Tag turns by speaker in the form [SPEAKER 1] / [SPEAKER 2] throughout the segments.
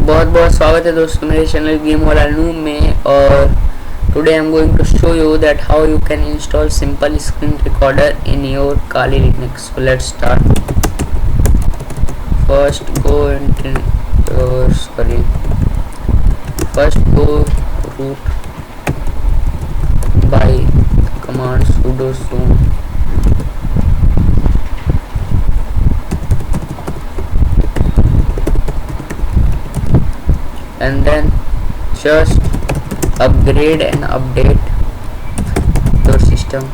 [SPEAKER 1] बहुत बहुत स्वागत है दोस्तों मेरे चैनल गेम वाला नूब में। और today I am going to show you that how you can install simple screen recorder in your Kali Linux. So let's start. First go into go root by command sudo zoom and then just upgrade and update your system.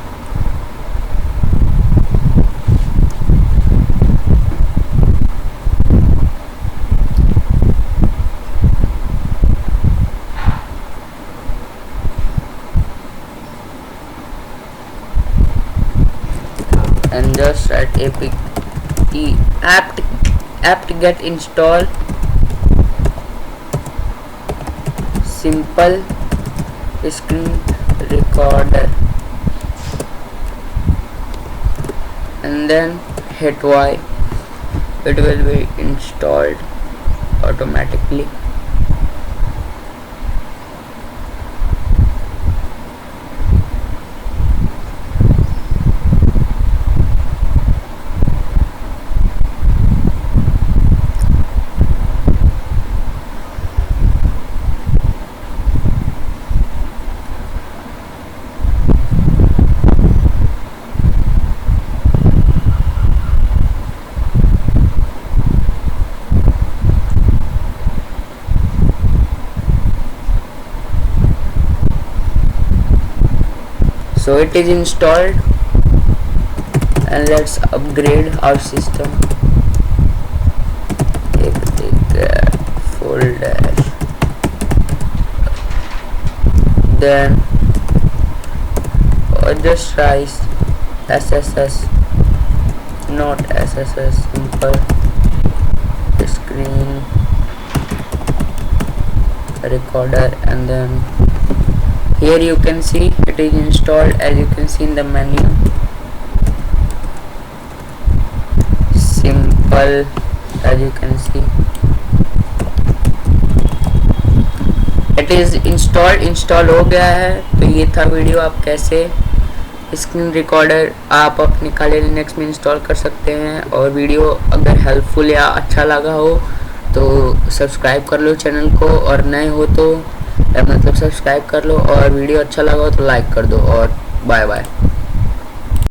[SPEAKER 1] And just write apt get install simple screen recorder and then hit Y. It will be installed automatically. So it is installed and let's upgrade our system. Folder, then just try SSS, not SSS, simple screen recorder, and then here you can see it is installed. As you can see in the menu, simple, as you can see it is install हो गया है। तो ये था video, आप कैसे screen recorder आप अपने काली लिनक्स में इंस्टॉल कर सकते हैं। और वीडियो अगर हेल्पफुल या अच्छा लगा हो तो सब्सक्राइब कर लो चैनल को, और नए हो तो मतलब सब्सक्राइब कर लो, और वीडियो अच्छा लगा हो तो लाइक कर दो। और बाय बाय।